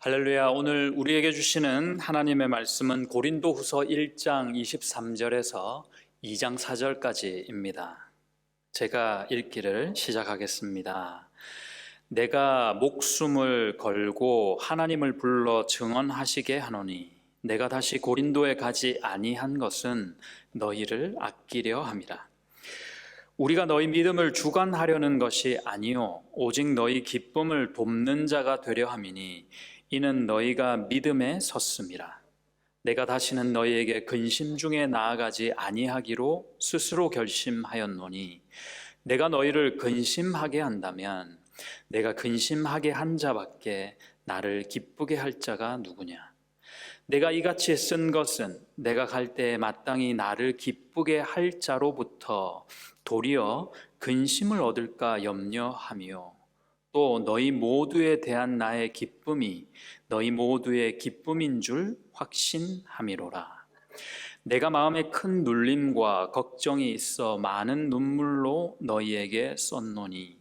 할렐루야. 오늘 우리에게 주시는 하나님의 말씀은 고린도후서 1장 23절에서 2장 4절까지입니다. 제가 읽기를 시작하겠습니다. 내가 목숨을 걸고 하나님을 불러 증언하시게 하노니 내가 다시 고린도에 가지 아니한 것은 너희를 아끼려 함이라. 우리가 너희 믿음을 주관하려는 것이 아니요 오직 너희 기쁨을 돕는 자가 되려 함이니 이는 너희가 믿음에 섰음이라. 내가 다시는 너희에게 근심 중에 나아가지 아니하기로 스스로 결심하였노니 내가 너희를 근심하게 한다면 내가 근심하게 한 자밖에 나를 기쁘게 할 자가 누구냐. 내가 이같이 쓴 것은 내가 갈 때에 마땅히 나를 기쁘게 할 자로부터 도리어 근심을 얻을까 염려하며 또 너희 모두에 대한 나의 기쁨이 너희 모두의 기쁨인 줄 확신함이로라. 내가 마음에 큰 눌림과 걱정이 있어 많은 눈물로 너희에게 썼노니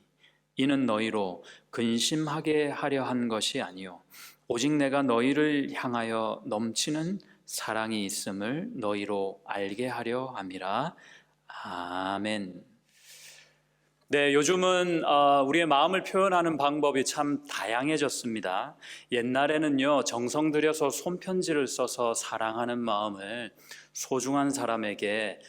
이는 너희로 근심하게 하려 한 것이 아니요 오직 내가 너희를 향하여 넘치는 사랑이 있음을 너희로 알게 하려 함이라. 아멘. 네, 요즘은 우리의 마음을 표현하는 방법이 참 다양해졌습니다. 옛날에는요, 정성 들여서 손편지를 써서 사랑하는 마음을 소중한 사람에게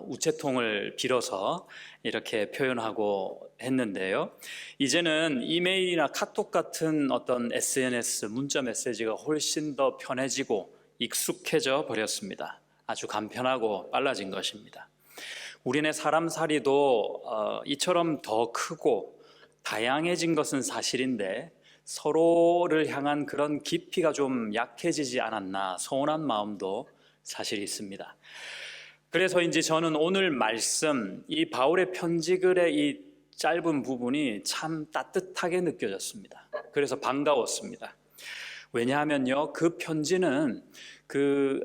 우체통을 빌어서 이렇게 표현하고 했는데요. 이제는 이메일이나 카톡 같은 어떤 SNS, 문자 메시지가 훨씬 더 편해지고 익숙해져 버렸습니다. 아주 간편하고 빨라진 것입니다. 우리네 사람살이도 이처럼 더 크고 다양해진 것은 사실인데 서로를 향한 그런 깊이가 좀 약해지지 않았나 서운한 마음도 사실 있습니다. 그래서 이제 저는 오늘 말씀, 이 바울의 편지글의 이 짧은 부분이 참 따뜻하게 느껴졌습니다. 그래서 반가웠습니다. 왜냐하면요, 그 편지는 그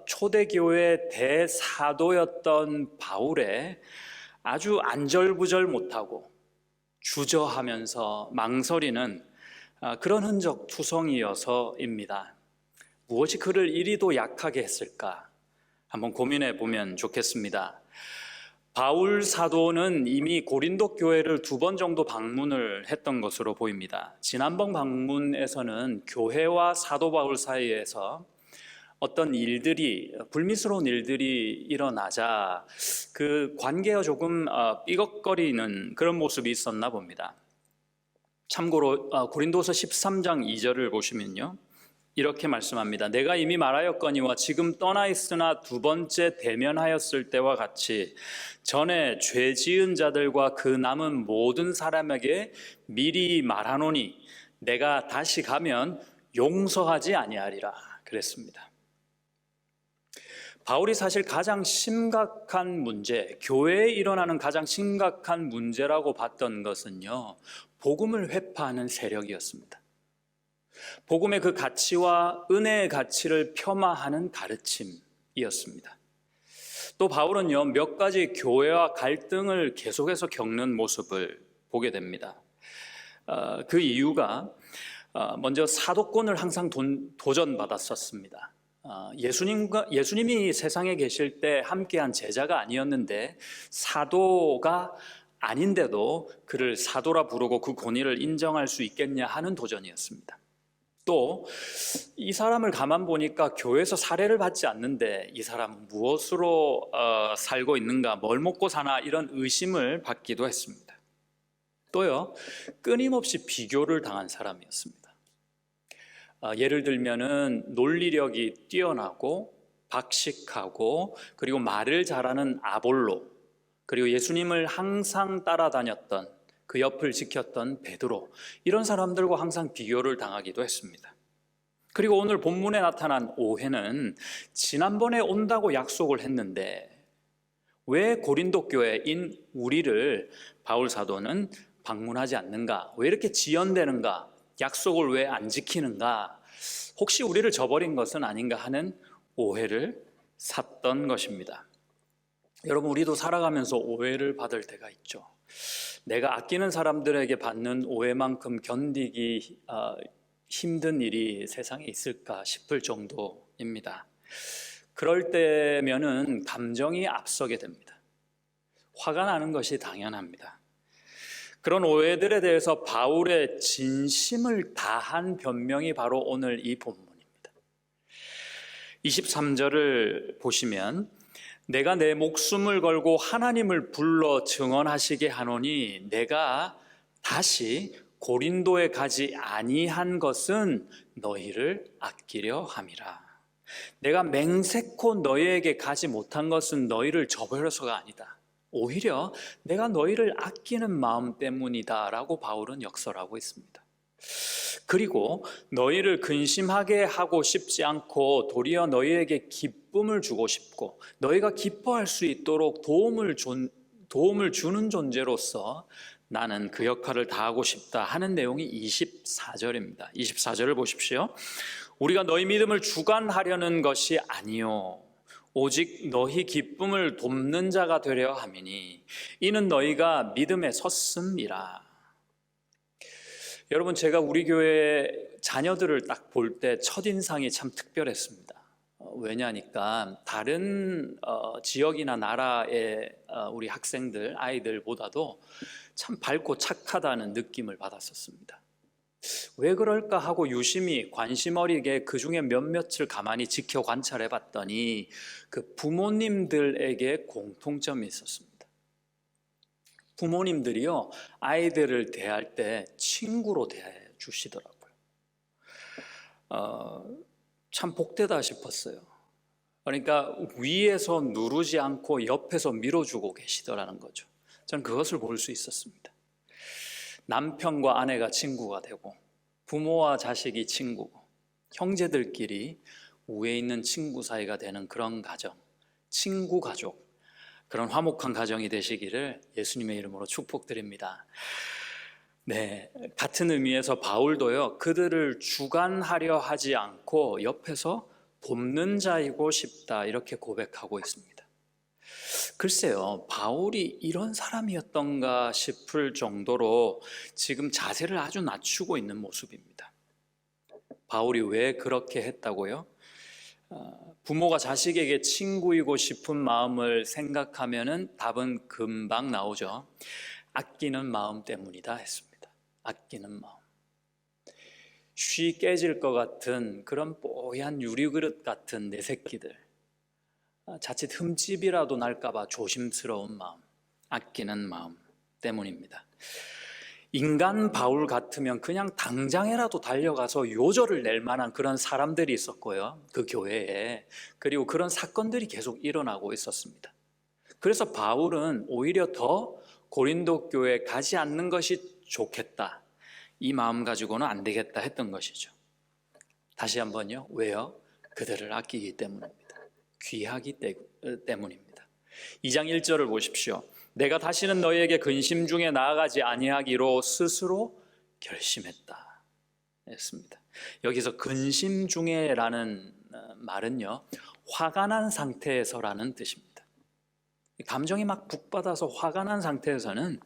초대교회 대사도였던 바울의 아주 안절부절 못하고 주저하면서 망설이는 그런 흔적 투성이어서입니다. 무엇이 그를 이리도 약하게 했을까? 한번 고민해 보면 좋겠습니다. 바울 사도는 이미 고린도 교회를 2번 정도 방문을 했던 것으로 보입니다. 지난번 방문에서는 교회와 사도 바울 사이에서 어떤 일들이, 불미스러운 일들이 일어나자 그 관계가 조금 삐걱거리는 그런 모습이 있었나 봅니다. 참고로 고린도서 13장 2절을 보시면요, 이렇게 말씀합니다. 내가 이미 말하였거니와 지금 떠나 있으나 2번째 대면하였을 때와 같이 전에 죄 지은 자들과 그 남은 모든 사람에게 미리 말하노니 내가 다시 가면 용서하지 아니하리라 그랬습니다. 바울이 사실 가장 심각한 문제, 교회에 일어나는 가장 심각한 문제라고 봤던 것은요, 복음을 회파하는 세력이었습니다. 복음의 그 가치와 은혜의 가치를 폄하하는 가르침이었습니다. 또 바울은요, 몇 가지 교회와 갈등을 계속해서 겪는 모습을 보게 됩니다. 그 이유가 먼저 사도권을 항상 도전받았었습니다. 예수님이 세상에 계실 때 함께한 제자가 아니었는데 사도가 아닌데도 그를 사도라 부르고 그 권위를 인정할 수 있겠냐 하는 도전이었습니다. 또 이 사람을 가만 보니까 교회에서 사례를 받지 않는데 이 사람은 무엇으로 살고 있는가, 뭘 먹고 사나 이런 의심을 받기도 했습니다. 또요, 끊임없이 비교를 당한 사람이었습니다. 예를 들면은 논리력이 뛰어나고 박식하고 그리고 말을 잘하는 아볼로, 그리고 예수님을 항상 따라다녔던 그 옆을 지켰던 베드로, 이런 사람들과 항상 비교를 당하기도 했습니다. 그리고 오늘 본문에 나타난 오해는 지난번에 온다고 약속을 했는데 왜 고린도 교회인 우리를 바울 사도는 방문하지 않는가? 왜 이렇게 지연되는가? 약속을 왜 안 지키는가? 혹시 우리를 저버린 것은 아닌가 하는 오해를 샀던 것입니다. 여러분, 우리도 살아가면서 오해를 받을 때가 있죠. 내가 아끼는 사람들에게 받는 오해만큼 견디기 힘든 일이 세상에 있을까 싶을 정도입니다. 그럴 때면은 감정이 앞서게 됩니다. 화가 나는 것이 당연합니다. 그런 오해들에 대해서 바울의 진심을 다한 변명이 바로 오늘 이 본문입니다. 23절을 보시면 내가 내 목숨을 걸고 하나님을 불러 증언하시게 하노니 내가 다시 고린도에 가지 아니한 것은 너희를 아끼려 함이라. 내가 맹세코 너희에게 가지 못한 것은 너희를 저버려서가 아니다. 오히려 내가 너희를 아끼는 마음 때문이다 라고 바울은 역설하고 있습니다. 그리고 너희를 근심하게 하고 싶지 않고 도리어 너희에게 기쁨을 주고 싶고 너희가 기뻐할 수 있도록 도움을 주는 존재로서 나는 그 역할을 다하고 싶다 하는 내용이 24절입니다. 24절을 보십시오. 우리가 너희 믿음을 주관하려는 것이 아니요 오직 너희 기쁨을 돕는 자가 되려 함이니 이는 너희가 믿음에 섰음이라. 여러분, 제가 우리 교회 자녀들을 딱 볼 때 첫인상이 참 특별했습니다. 왜냐하니까 다른 지역이나 나라의 우리 학생들, 아이들보다도 참 밝고 착하다는 느낌을 받았었습니다. 왜 그럴까 하고 유심히 관심 어리게 그 중에 몇몇을 가만히 지켜 관찰해 봤더니 그 부모님들에게 공통점이 있었습니다. 부모님들이요, 아이들을 대할 때 친구로 대해 주시더라고요. 참 복되다 싶었어요. 그러니까 위에서 누르지 않고 옆에서 밀어주고 계시더라는 거죠. 저는 그것을 볼 수 있었습니다. 남편과 아내가 친구가 되고 부모와 자식이 친구고 형제들끼리 위에 있는 친구 사이가 되는 그런 가정, 친구 가족, 그런 화목한 가정이 되시기를 예수님의 이름으로 축복드립니다. 네, 같은 의미에서 바울도요, 그들을 주관하려 하지 않고 옆에서 돕는 자이고 싶다 이렇게 고백하고 있습니다. 글쎄요, 바울이 이런 사람이었던가 싶을 정도로 지금 자세를 아주 낮추고 있는 모습입니다. 바울이 왜 그렇게 했다고요? 부모가 자식에게 친구이고 싶은 마음을 생각하면은 답은 금방 나오죠. 아끼는 마음 때문이다 했습니다. 아끼는 마음. 쉬 깨질 것 같은 그런 뽀얀 유리그릇 같은 내 새끼들, 자칫 흠집이라도 날까봐 조심스러운 마음, 아끼는 마음 때문입니다. 인간 바울 같으면 그냥 당장에라도 달려가서 요절을 낼 만한 그런 사람들이 있었고요, 그 교회에. 그리고 그런 사건들이 계속 일어나고 있었습니다. 그래서 바울은 오히려 더 고린도 교회에 가지 않는 것이 좋겠다, 이 마음 가지고는 안 되겠다 했던 것이죠. 다시 한번요, 왜요? 그들을 아끼기 때문입니다. 귀하기 때문입니다. 2장 1절을 보십시오. 내가 다시는 너희에게 근심 중에 나아가지 아니하기로 스스로 결심했다 했습니다. 여기서 근심 중에라는 말은요, 화가 난 상태에서라는 뜻입니다. 감정이 막 북받아서 화가 난 상태에서는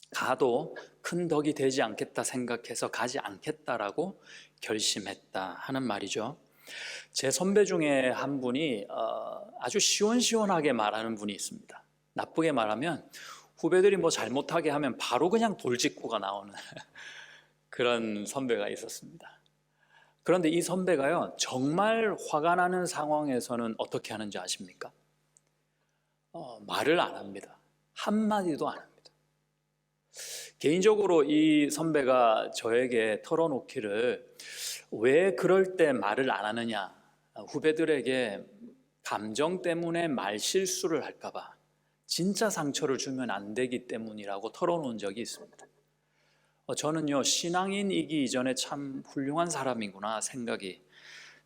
가도 큰 덕이 되지 않겠다 생각해서 가지 않겠다라고 결심했다 하는 말이죠. 제 선배 중에 한 분이 아주 시원시원하게 말하는 분이 있습니다. 나쁘게 말하면 후배들이 뭐 잘못하게 하면 바로 그냥 돌직구가 나오는 그런 선배가 있었습니다. 그런데 이 선배가요, 정말 화가 나는 상황에서는 어떻게 하는지 아십니까? 말을 안 합니다. 한마디도 안 합니다. 개인적으로 이 선배가 저에게 털어놓기를 왜 그럴 때 말을 안 하느냐, 후배들에게 감정 때문에 말 실수를 할까봐, 진짜 상처를 주면 안 되기 때문이라고 털어놓은 적이 있습니다. 저는요, 신앙인이기 이전에 참 훌륭한 사람이구나 생각이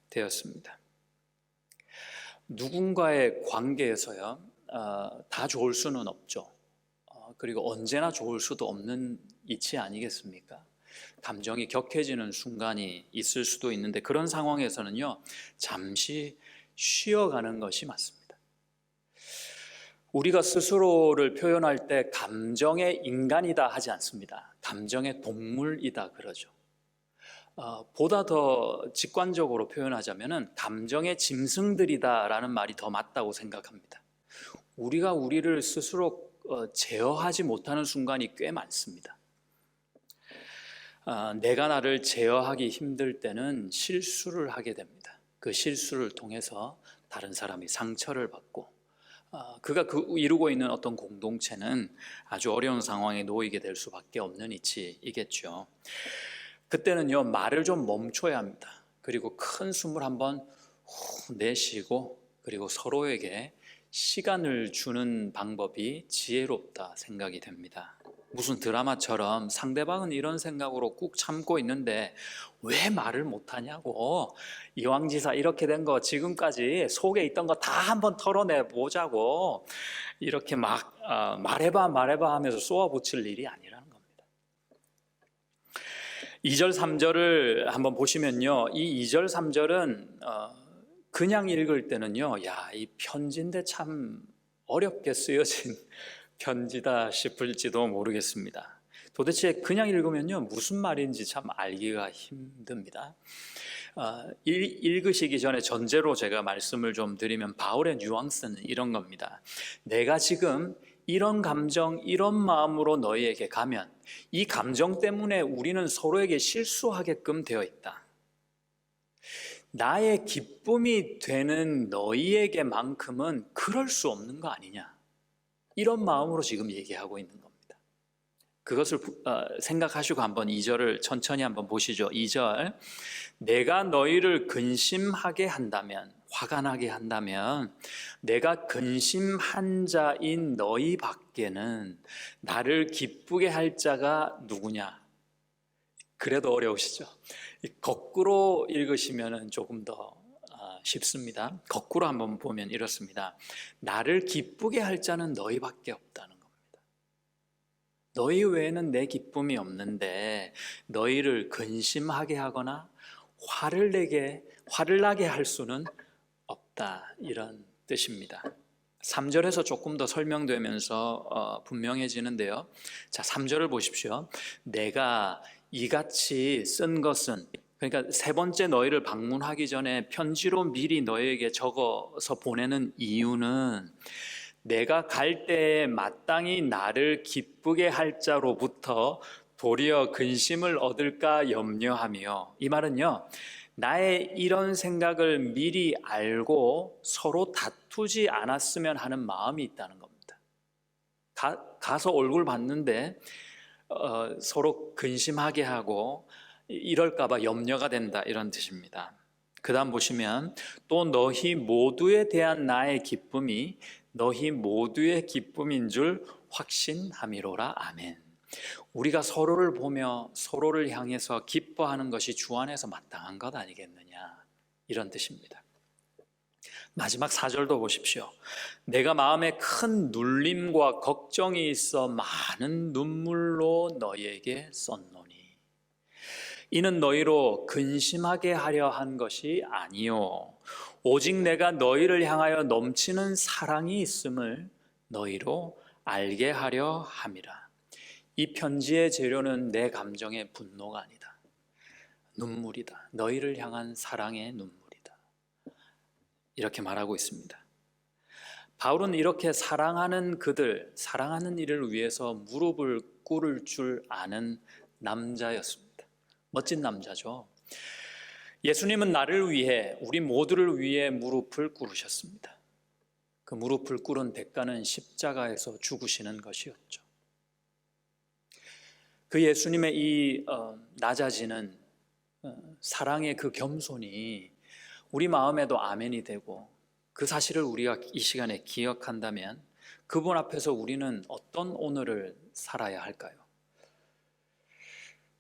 되었습니다. 누군가의 관계에서요, 다 좋을 수는 없죠. 그리고 언제나 좋을 수도 없는 이치 아니겠습니까? 감정이 격해지는 순간이 있을 수도 있는데 그런 상황에서는요, 잠시 쉬어가는 것이 맞습니다. 우리가 스스로를 표현할 때 감정의 인간이다 하지 않습니다. 감정의 동물이다 그러죠. 보다 더 직관적으로 표현하자면은 감정의 짐승들이다라는 말이 더 맞다고 생각합니다. 우리가 우리를 스스로 제어하지 못하는 순간이 꽤 많습니다. 내가 나를 제어하기 힘들 때는 실수를 하게 됩니다. 그 실수를 통해서 다른 사람이 상처를 받고 그가 이루고 있는 어떤 공동체는 아주 어려운 상황에 놓이게 될 수밖에 없는 이치이겠죠. 그때는요, 말을 좀 멈춰야 합니다. 그리고 큰 숨을 한번 후 내쉬고 그리고 서로에게 시간을 주는 방법이 지혜롭다 생각이 됩니다. 무슨 드라마처럼 상대방은 이런 생각으로 꾹 참고 있는데 왜 말을 못하냐고, 이왕지사 이렇게 된 거 지금까지 속에 있던 거 다 한번 털어내 보자고 이렇게 막 말해봐 하면서 쏘아붙일 일이 아니라는 겁니다. 2절 3절을 한번 보시면요, 이 2절 3절은 그냥 읽을 때는요, 야, 이 편지인데 참 어렵게 쓰여진 편지다 싶을지도 모르겠습니다. 도대체 그냥 읽으면요, 무슨 말인지 참 알기가 힘듭니다. 읽으시기 전에 전제로 제가 말씀을 좀 드리면, 바울의 뉘앙스는 이런 겁니다. 내가 지금 이런 감정, 이런 마음으로 너희에게 가면 이 감정 때문에 우리는 서로에게 실수하게끔 되어 있다. 나의 기쁨이 되는 너희에게만큼은 그럴 수 없는 거 아니냐, 이런 마음으로 지금 얘기하고 있는 겁니다. 그것을 생각하시고 한번 2절을 천천히 한번 보시죠. 2절, 내가 너희를 근심하게 한다면, 화가 나게 한다면 내가 근심한 자인 너희 밖에는 나를 기쁘게 할 자가 누구냐. 그래도 어려우시죠? 거꾸로 읽으시면 조금 더 쉽습니다. 거꾸로 한번 보면 이렇습니다. 나를 기쁘게 할 자는 너희밖에 없다는 겁니다. 너희 외에는 내 기쁨이 없는데 너희를 근심하게 하거나 화를 나게 할 수는 없다, 이런 뜻입니다. 3절에서 조금 더 설명되면서 분명해지는데요. 자, 3절을 보십시오. 내가 이같이 쓴 것은, 그러니까 세 번째 너희를 방문하기 전에 편지로 미리 너희에게 적어서 보내는 이유는 내가 갈 때에 마땅히 나를 기쁘게 할 자로부터 도리어 근심을 얻을까 염려하며, 이 말은요, 나의 이런 생각을 미리 알고 서로 다투지 않았으면 하는 마음이 있다는 겁니다. 가서 얼굴 봤는데 서로 근심하게 하고 이럴까봐 염려가 된다, 이런 뜻입니다. 그 다음 보시면, 또 너희 모두에 대한 나의 기쁨이 너희 모두의 기쁨인 줄 확신함이로라. 아멘. 우리가 서로를 보며 서로를 향해서 기뻐하는 것이 주 안에서 마땅한 것 아니겠느냐, 이런 뜻입니다. 마지막 4절도 보십시오. 내가 마음에 큰 눌림과 걱정이 있어 많은 눈물로 너희에게 썼노니 이는 너희로 근심하게 하려 한 것이 아니요 오직 내가 너희를 향하여 넘치는 사랑이 있음을 너희로 알게 하려 함이라. 이 편지의 재료는 내 감정의 분노가 아니다, 눈물이다. 너희를 향한 사랑의 눈물이다, 이렇게 말하고 있습니다. 바울은 이렇게 사랑하는 그들, 사랑하는 이를 위해서 무릎을 꿇을 줄 아는 남자였습니다. 멋진 남자죠. 예수님은 나를 위해, 우리 모두를 위해 무릎을 꿇으셨습니다. 그 무릎을 꿇은 대가는 십자가에서 죽으시는 것이었죠. 그 예수님의 이 낮아지는 사랑의 그 겸손이 우리 마음에도 아멘이 되고, 그 사실을 우리가 이 시간에 기억한다면 그분 앞에서 우리는 어떤 오늘을 살아야 할까요?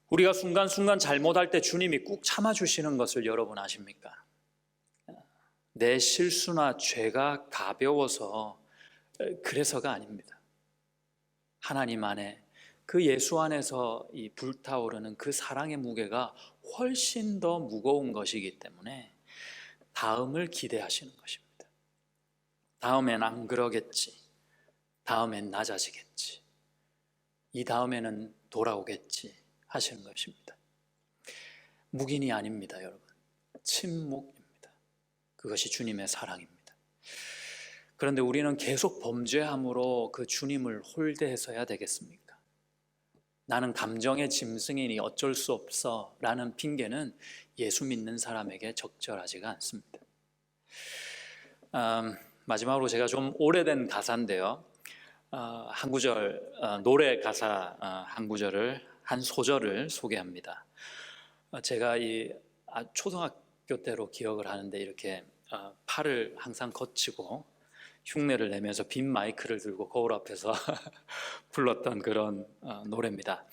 우리가 순간순간 잘못할 때 주님이 꾹 참아주시는 것을 여러분 아십니까? 내 실수나 죄가 가벼워서 그래서가 아닙니다. 하나님 안에, 그 예수 안에서 이 불타오르는 그 사랑의 무게가 훨씬 더 무거운 것이기 때문에 다음을 기대하시는 것입니다. 다음엔 안 그러겠지, 다음엔 낮아지겠지, 이 다음에는 돌아오겠지 하시는 것입니다. 묵인이 아닙니다, 여러분. 침묵입니다. 그것이 주님의 사랑입니다. 그런데 우리는 계속 범죄함으로 그 주님을 홀대해서야 되겠습니까? 나는 감정의 짐승이니 어쩔 수 없어 라는 핑계는 예수 믿는 사람에게 적절하지가 않습니다. 마지막으로 제가 좀 오래된 가사인데요, 한 구절, 노래 가사 한 구절을, 한 소절을 소개합니다. 제가 초등학교 때로 기억을 하는데, 이렇게 팔을 항상 거치고 흉내를 내면서 빈 마이크를 들고 거울 앞에서 불렀던 그런 노래입니다.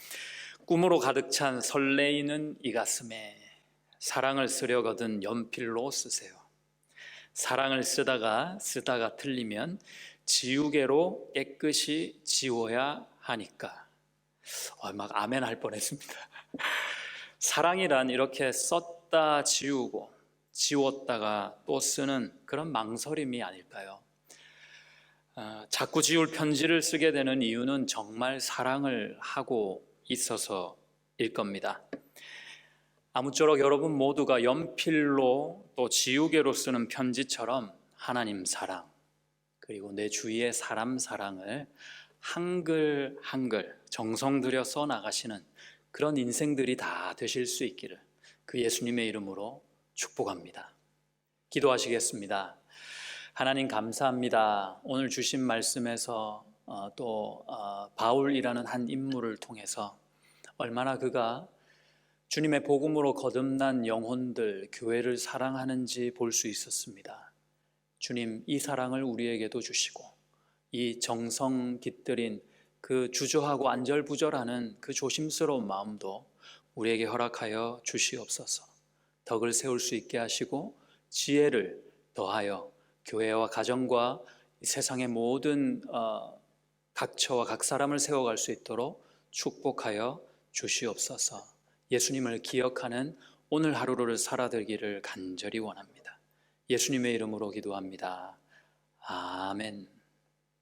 꿈으로 가득 찬 설레이는 이 가슴에 사랑을 쓰려거든 연필로 쓰세요. 사랑을 쓰다가 틀리면 지우개로 깨끗이 지워야 하니까. 막 아멘 할 뻔했습니다. 사랑이란 이렇게 썼다 지우고 지웠다가 또 쓰는 그런 망설임이 아닐까요? 자꾸 지울 편지를 쓰게 되는 이유는 정말 사랑을 하고 있어서일 겁니다. 아무쪼록 여러분 모두가 연필로 또 지우개로 쓰는 편지처럼 하나님 사랑, 그리고 내 주위의 사람 사랑을 한글 한글 정성 들여 써 나가시는 그런 인생들이 다 되실 수 있기를 그 예수님의 이름으로 축복합니다. 기도하시겠습니다. 하나님 감사합니다. 오늘 주신 말씀에서 또 바울이라는 한 인물을 통해서 얼마나 그가 주님의 복음으로 거듭난 영혼들, 교회를 사랑하는지 볼 수 있었습니다. 주님, 이 사랑을 우리에게도 주시고 이 정성 깃들인 그 주저하고 안절부절하는 그 조심스러운 마음도 우리에게 허락하여 주시옵소서. 덕을 세울 수 있게 하시고 지혜를 더하여 교회와 가정과 세상의 모든 각처와 각 사람을 세워갈 수 있도록 축복하여 주시옵소서. 예수님을 기억하는 오늘 하루를 살아들기를 간절히 원합니다. 예수님의 이름으로 기도합니다. 아멘.